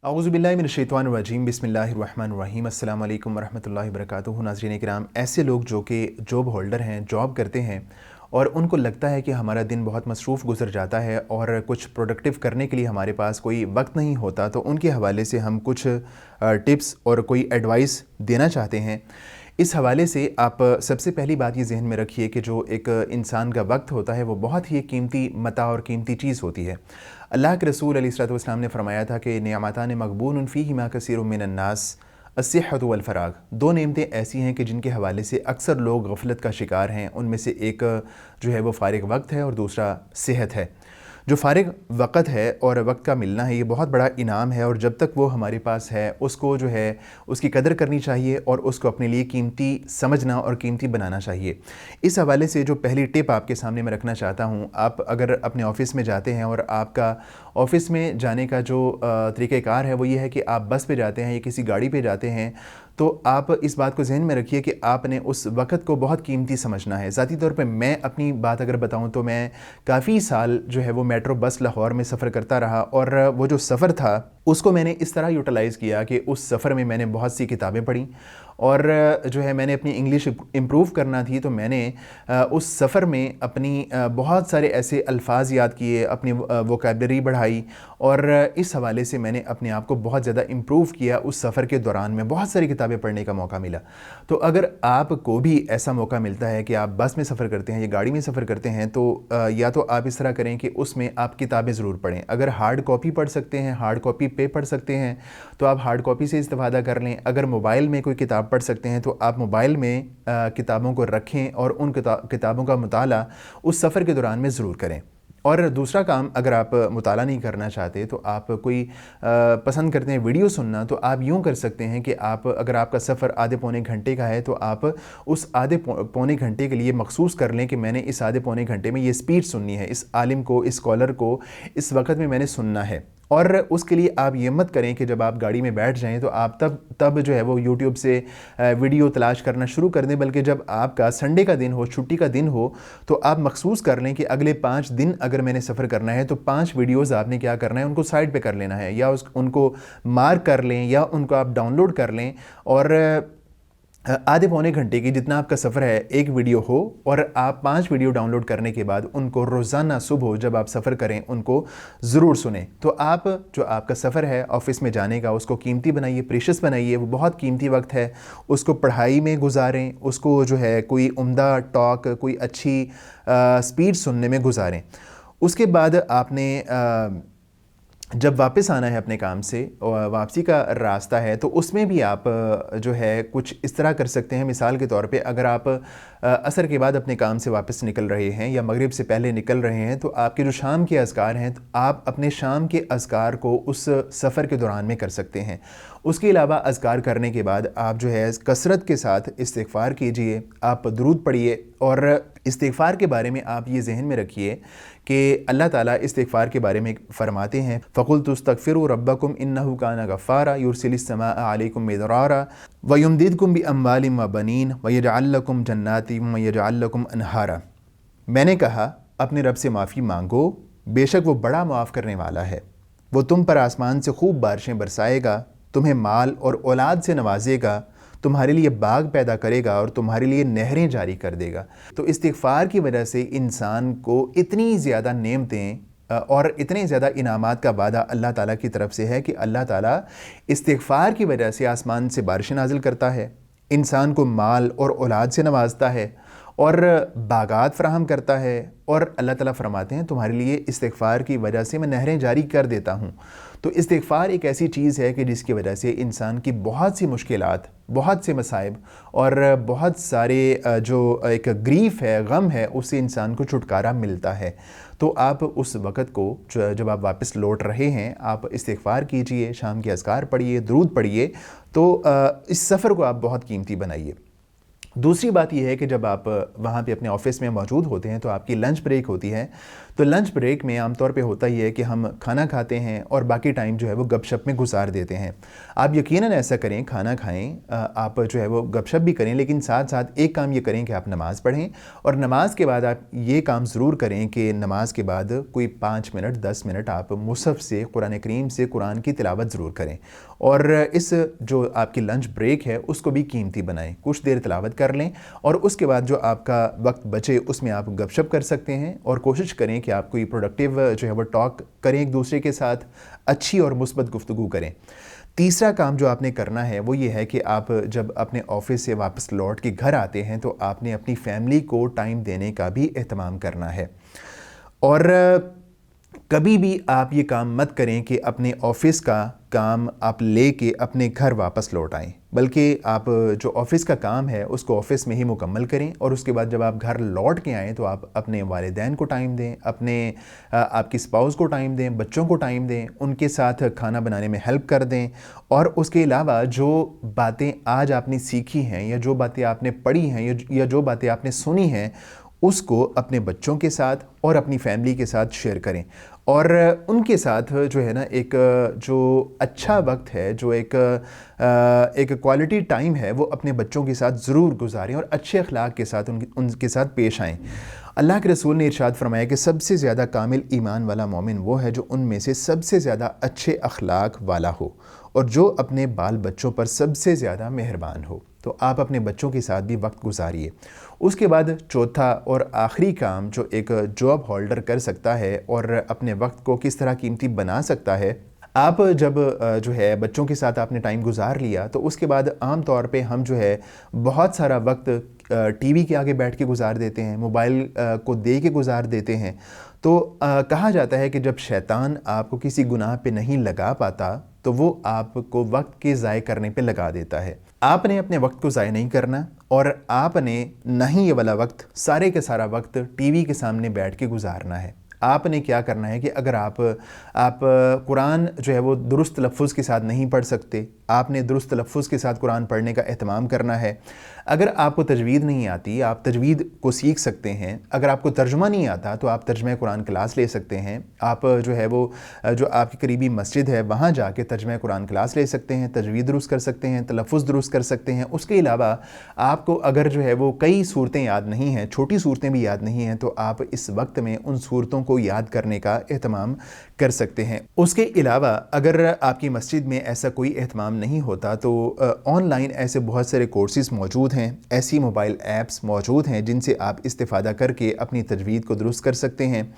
औज़ुबिल्लाहिमिनश्शैतानिर्रजीम बिस्मिल्लाहिर्रहमानिर्रहीम अस्सलामु अलैकुम वरहमतुल्लाहि वबरकातुहू। नाज़रीन किराम, ऐसे लोग जो कि जॉब होल्डर हैं, जॉब करते हैं और उनको लगता है कि हमारा दिन बहुत मसरूफ़ गुज़र जाता है और कुछ प्रोडक्टिव करने के लिए हमारे पास कोई वक्त नहीं होता, तो उनके हवाले से हम कुछ टिप्स और कोई एडवाइस देना चाहते हैं। इस हवाले से आप सबसे पहली बात ये ज़हन में रखिए कि जो एक इंसान का वक्त होता है वो बहुत ही कीमती मता और कीमती चीज़ होती है। अल्लाह के रसूल अलैहिस्सलातु वस्सलाम ने फरमाया था कि निअमतान मग़बूनुन फ़ीहिमा कसीरुम मिनन्नास अस्सिहतु वल फ़राग़। दो नेमतें ऐसी हैं कि जिनके हवाले से अक्सर लोग गफ़लत का शिकार हैं। उनमें से एक जो है वो फ़ारिग वक्त है और दूसरा सेहत है। जो फ़ारिग वक़्त है और वक्त का मिलना है, ये बहुत बड़ा इनाम है और जब तक वो हमारे पास है उसको जो है उसकी कदर करनी चाहिए और उसको अपने लिए कीमती समझना और कीमती बनाना चाहिए। इस हवाले से जो पहली टिप आपके सामने मैं रखना चाहता हूँ, आप अगर अपने ऑफ़िस में जाते हैं और आपका ऑफ़िस में जाने का जो तरीक़ेकार है वो ये है कि आप बस पे जाते हैं या किसी गाड़ी पे जाते हैं, तो आप इस बात को ज़हन में रखिए कि आपने उस वक़्त को बहुत कीमती समझना है। ज़ाती तौर पे मैं अपनी बात अगर बताऊँ तो मैं काफ़ी साल जो है वो मेट्रो बस लाहौर में सफ़र करता रहा और वो जो सफ़र था उसको मैंने इस तरह यूटिलाइज़ किया कि उस सफ़र में मैंने बहुत सी किताबें पढ़ी और जो है मैंने अपनी इंग्लिश इम्प्रूव करना थी, तो मैंने उस सफ़र में अपनी बहुत सारे ऐसे अल्फाज याद किए, अपनी वोकैबलरी बढ़ाई और इस हवाले से मैंने अपने आप को बहुत ज़्यादा इम्प्रूव किया। उस सफ़र के दौरान में बहुत सारी किताबें पढ़ने का मौका मिला। तो अगर आपको भी ऐसा मौका मिलता है कि आप बस में सफ़र करते हैं या गाड़ी में सफ़र करते हैं, तो या तो आप इस तरह करें कि उसमें आप किताबें ज़रूर पढ़ें। अगर हार्ड कॉपी पढ़ सकते हैं, हार्ड कॉपी पे पढ़ सकते हैं, तो आप हार्ड कॉपी से इस्तेफ़ादा कर लें। अगर मोबाइल में कोई किताब पढ़ सकते हैं तो आप मोबाइल में किताबों को रखें और उन किताबों का मुताला उस सफ़र के दौरान में ज़रूर करें। और दूसरा काम, अगर आप मुताला नहीं करना चाहते तो आप कोई पसंद करते हैं वीडियो सुनना, तो आप यूँ कर सकते हैं कि आप अगर आपका सफ़र आधे पौने घंटे का है तो आप उस आधे पौने घंटे के लिए मखसूस कर लें कि मैंने इस आधे पौने घंटे में ये स्पीच सुननी है, इस आलिम को, इस स्कॉलर को इस वक्त में मैंने सुनना है। और उसके लिए आप ये मत करें कि जब आप गाड़ी में बैठ जाएं तो आप तब जो है वो यूट्यूब से वीडियो तलाश करना शुरू कर दें, बल्कि जब आपका संडे का दिन हो, छुट्टी का दिन हो, तो आप मखसूस कर लें कि अगले 5 दिन अगर मैंने सफ़र करना है तो 5 वीडियोज़ आपने क्या करना है, उनको साइड पे कर लेना है या उनको मार्क कर लें या उनको आप डाउनलोड कर लें और आधे पौने घंटे की जितना आपका सफ़र है एक वीडियो हो और आप 5 वीडियो डाउनलोड करने के बाद उनको रोज़ाना सुबह जब आप सफ़र करें उनको ज़रूर सुनें। तो आप जो आपका सफ़र है ऑफ़िस में जाने का उसको कीमती बनाइए, प्रीशियस बनाइए। वो बहुत कीमती वक्त है, उसको पढ़ाई में गुजारें, उसको जो है कोई उम्दा टॉक, कोई अच्छी स्पीच सुनने में गुजारें। उसके बाद आपने जब वापस आना है अपने काम से, वापसी का रास्ता है, तो उसमें भी आप जो है कुछ इस तरह कर सकते हैं। मिसाल के तौर पे अगर आप असर के बाद अपने काम से वापस निकल रहे हैं या मगरिब से पहले निकल रहे हैं, तो आपके जो शाम के अज़कार हैं, तो आप अपने शाम के अज़कार को उस सफ़र के दौरान में कर सकते हैं। उसके अलावा अज़कार करने के बाद आप जो है कसरत के साथ इस्तिग़फ़ार कीजिए, आप दुरूद पढ़िए और इस्तिग़फ़ार के बारे में आप ये ज़हन में रखिए कि अल्लाह ताला इस्तिग़फ़ार के बारे में फ़रमाते हैं, फ़क़ुल्तु अस्तग़फ़िरू रब्बकुम इन्नहु काना गफ़्फ़ारा युरसिलिस समाअ अलैकुम मिदरारा व युमदिदकुम बिअम्वालिन व बनीन व यजअल लकुम जन्नातिन व यजअल लकुम अनहारा। मैंने कहा, अपने रब से माफ़ी मांगो, बेशक वो बड़ा मुआफ़ करने वाला है। वो तुम पर आसमान से खूब बारिशें बरसाएगा, तुम्हें माल और औलाद से नवाजेगा, तुम्हारे लिए बाग पैदा करेगा और तुम्हारे लिए नहरें जारी कर देगा। तो इस्तिग़फ़ार की वजह से इंसान को इतनी ज़्यादा नेमतें और इतने ज़्यादा इनामात का वादा अल्लाह ताला की तरफ से है कि अल्लाह ताला इस्तिग़फ़ार की वजह से आसमान से बारिशें नाज़िल करता है, इंसान को माल और औलाद से नवाजता है और बागात फ़राहम करता है। और अल्लाह ताला फरमाते हैं, तुम्हारे लिए इस्तिग़फ़ार की वजह से मैं नहरें जारी कर देता हूँ। तो इस्तिग़फ़ार एक ऐसी चीज़ है कि जिसकी वजह से इंसान की बहुत सी मुश्किलात, बहुत से मसाइब और बहुत सारे जो एक ग्रीफ़ है, गम है, उससे इंसान को छुटकारा मिलता है। तो आप उस वक़्त को जब आप वापस लौट रहे हैं, आप इस्तिग़फ़ार कीजिए, शाम के अज़कार पढ़िए, दुरूद पढ़िए, तो इस सफ़र को आप बहुत कीमती बनाइए। दूसरी बात ये है कि जब आप वहाँ पे अपने ऑफिस में मौजूद होते हैं तो आपकी लंच ब्रेक होती है। तो लंच ब्रेक में आम तौर पे होता ही है कि हम खाना खाते हैं और बाकी टाइम जो है वो गपशप में गुजार देते हैं। आप यकीनन ऐसा करें, खाना खाएं, आप जो है वो गपशप भी करें, लेकिन साथ साथ एक काम ये करें कि आप नमाज़ पढ़ें, और नमाज के बाद आप ये काम ज़रूर करें कि नमाज के बाद कोई 5 मिनट 10 मिनट आप मुसहफ़ से, कुरान करीम से कुरान की तिलावत ज़रूर करें। और इस जो आपकी लंच ब्रेक है उसको भी कीमती बनाएं, कुछ देर तिलावत कर लें और उसके बाद जो आपका वक्त बचे उसमें आप गपशप कर सकते हैं। और कोशिश करें कि आप कोई प्रोडक्टिव जो है वो टॉक करें एक दूसरे के साथ, अच्छी और मुस्बत गुफ्तगू करें। तीसरा काम जो आपने करना है वो ये है कि आप जब अपने ऑफिस से वापस लौट के घर आते हैं तो आपने अपनी फैमिली को टाइम देने का भी एहतमाम करना है। और कभी भी आप ये काम मत करें कि अपने ऑफिस का काम आप लेके अपने घर वापस लौट आएँ, बल्कि आप जो ऑफिस का काम है उसको ऑफिस में ही मुकम्मल करें और उसके बाद जब आप घर लौट के आएँ तो आप अपने वालिदैन को टाइम दें, अपने आपकी स्पाउस को टाइम दें, बच्चों को टाइम दें, उनके साथ खाना बनाने में हेल्प कर दें। और उसके अलावा जो बातें आज आपने सीखी हैं या जो बातें आपने पढ़ी हैं या जो बातें आपने सुनी हैं उसको अपने बच्चों के साथ और अपनी फैमिली के साथ शेयर करें। और उनके साथ जो है ना एक जो अच्छा वक्त है, जो एक क्वालिटी टाइम है, वो अपने बच्चों के साथ ज़रूर गुजारें और अच्छे अखलाक के साथ उनके साथ पेश आएँ। अल्लाह के रसूल ने इरशाद फरमाया कि सबसे ज़्यादा कामिल ईमान वाला मोमिन वो है जो उनमें से सबसे ज़्यादा अच्छे अखलाक वाला हो और जो अपने बाल बच्चों पर सबसे ज़्यादा मेहरबान हो। तो आप अपने बच्चों के साथ भी वक्त गुजारिए। उसके बाद चौथा और आखिरी काम जो एक जॉब होल्डर कर सकता है और अपने वक्त को किस तरह कीमती बना सकता है, आप जब जो है बच्चों के साथ आपने टाइम गुजार लिया तो उसके बाद आम तौर पे हम जो है बहुत सारा वक्त टीवी के आगे बैठ के गुजार देते हैं, मोबाइल को दे के गुजार देते हैं। तो कहा जाता है कि जब शैतान आपको किसी गुनाह पे नहीं लगा पाता तो वो आपको वक्त के ज़ाय करने पे लगा देता है। आपने अपने वक्त को ज़ाय नहीं करना और आपने नहीं ये वाला वक्त, सारे के सारा वक्त टीवी के सामने बैठ के गुजारना है। आपने क्या करना है कि अगर आप कुरान जो है वो दुरुस्त लफ्ज़ के साथ नहीं पढ़ सकते, आपने दुरुस्त लफ्ज़ के साथ कुरान पढ़ने का एहतमाम करना है। अगर आपको तजवीद नहीं आती, आप तजवीद को सीख सकते हैं। अगर आपको तर्जुमा नहीं आता तो आप तर्जुमा कुरान क्लास ले सकते हैं। आप जो है वो जो आपकी करीबी मस्जिद है वहाँ जाके तर्जुमा कुरान क्लास ले सकते हैं, तजवीद दुरुस्त कर सकते हैं, तलफ़्फ़ुज़ दुरुस्त कर सकते हैं। उसके अलावा आपको अगर जो है वो कई सूरतें याद नहीं हैं, छोटी सूरतें भी याद नहीं हैं, तो आप इस वक्त में उन सूरतों को याद करने का एहतमाम कर सकते हैं। उसके अलावा अगर आपकी मस्जिद में ऐसा कोई एहतमाम नहीं होता तो ऑनलाइन ऐसे बहुत सारे कोर्सेज़ मौजूद हैं, ऐसी मोबाइल ऐप्स मौजूद हैं जिनसे आप इस्तिफ़ादा करके अपनी तजवीद को दुरुस्त कर सकते हैं।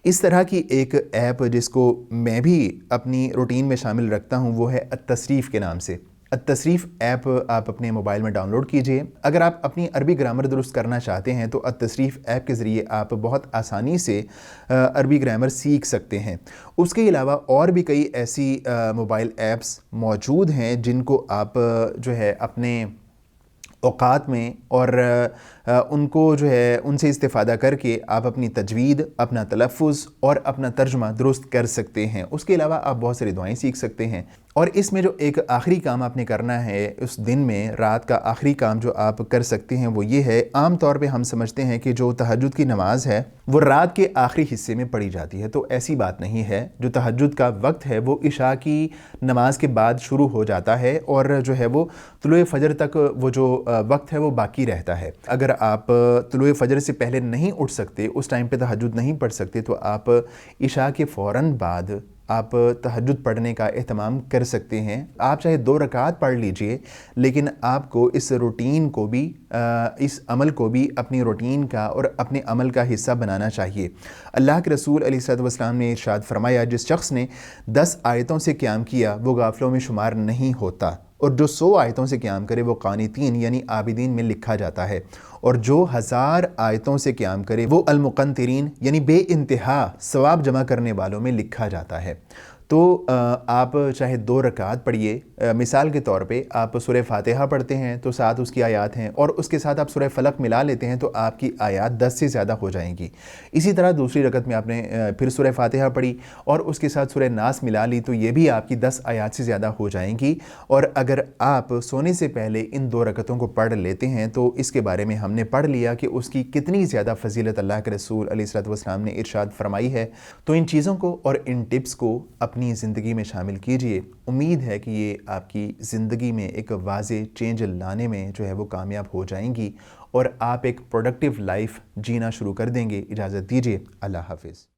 इस तरह की एक ऐप जिसको मैं भी अपनी रूटीन में शामिल रखता हूँ वो है अत-तसरीफ़ के नाम से। अत-तसरीफ़ ऐप आप अपने मोबाइल में डाउनलोड कीजिए। अगर आप अपनी अरबी ग्रामर दुरुस्त करना चाहते हैं तो अत-तसरीफ़ ऐप के ज़रिए आप बहुत आसानी से अरबी ग्रामर सीख सकते हैं। उसके अलावा और भी कई ऐसी मोबाइल ऐप्स मौजूद हैं जिनको आप जो है अपने औकात में और उनको जो है उनसे इस्तिफ़ादा करके आप अपनी तजवीद, अपना तलफ़्फ़ुज़ और अपना तर्जुमा दुरुस्त कर सकते हैं। उसके अलावा आप बहुत सारी दुआएं सीख सकते हैं। और इसमें जो एक आखिरी काम आपने करना है उस दिन में, रात का आखिरी काम जो आप कर सकते हैं वो ये है, आम तौर पे हम समझते हैं कि जो तहज्जुद की नमाज़ है वो रात के आखिरी हिस्से में पढ़ी जाती है, तो ऐसी बात नहीं है। जो तहज्जुद का वक्त है वो इशा की नमाज के बाद शुरू हो जाता है और जो है वो तुलुए फ़जर तक वो जो वक्त है वो बाकी रहता है। अगर आप तुलुए फ़जर से पहले नहीं उठ सकते, उस टाइम पे तहज्जुद नहीं पढ़ सकते, तो आप इशा के फ़ौरन बाद आप तहज्जुद पढ़ने का एहतमाम कर सकते हैं। आप चाहे 2 रकात पढ़ लीजिए, लेकिन आपको इस रूटीन को भी इस अमल को भी अपनी रूटीन का और अपने अमल का हिस्सा बनाना चाहिए। अल्लाह के रसूल अलैहिस्सलातु वस्सलाम ने इरशाद फरमाया, जिस शख्स ने 10 आयतों से क़याम किया वो गाफिलों में शुमार नहीं होता, और जो 100 आयतों से क़याम करे वो क़ानितीन यानी आबिदीन में लिखा जाता है। اور جو 1000 آیتوں سے قیام کرے وہ المقنطرین یعنی بے انتہا ثواب جمع کرنے والوں میں لکھا جاتا ہے۔ تو آپ چاہے 2 رکعت پڑھیے، مثال کے طور پہ آپ سورہ فاتحہ پڑھتے ہیں تو 7 اس کی آیات ہیں، اور اس کے ساتھ آپ سورہ فلق ملا لیتے ہیں تو آپ کی آیات 10 سے زیادہ ہو جائیں گی۔ اسی طرح دوسری رکعت میں آپ نے پھر سورہ فاتحہ پڑھی اور اس کے ساتھ سورہ ناس ملا لی تو یہ بھی آپ کی 10 آیات سے زیادہ ہو جائیں گی۔ اور اگر آپ سونے سے پہلے ان 2 رکعتوں کو پڑھ لیتے ہیں تو اس کے بارے میں ہم نے پڑھ لیا کہ اس کی کتنی زیادہ فضیلت اللہ کے رسول علیہ الصلوۃ والسلام نے ارشاد فرمائی ہے۔ تو ان چیزوں کو اور ان ٹپس کو اپنی زندگی میں شامل کیجئے۔ امید ہے کہ یہ آپ کی زندگی میں ایک واضح چینج لانے میں جو ہے وہ کامیاب ہو جائیں گی اور آپ ایک پروڈکٹیو لائف جینا شروع کر دیں گے۔ اجازت دیجئے، اللہ حافظ۔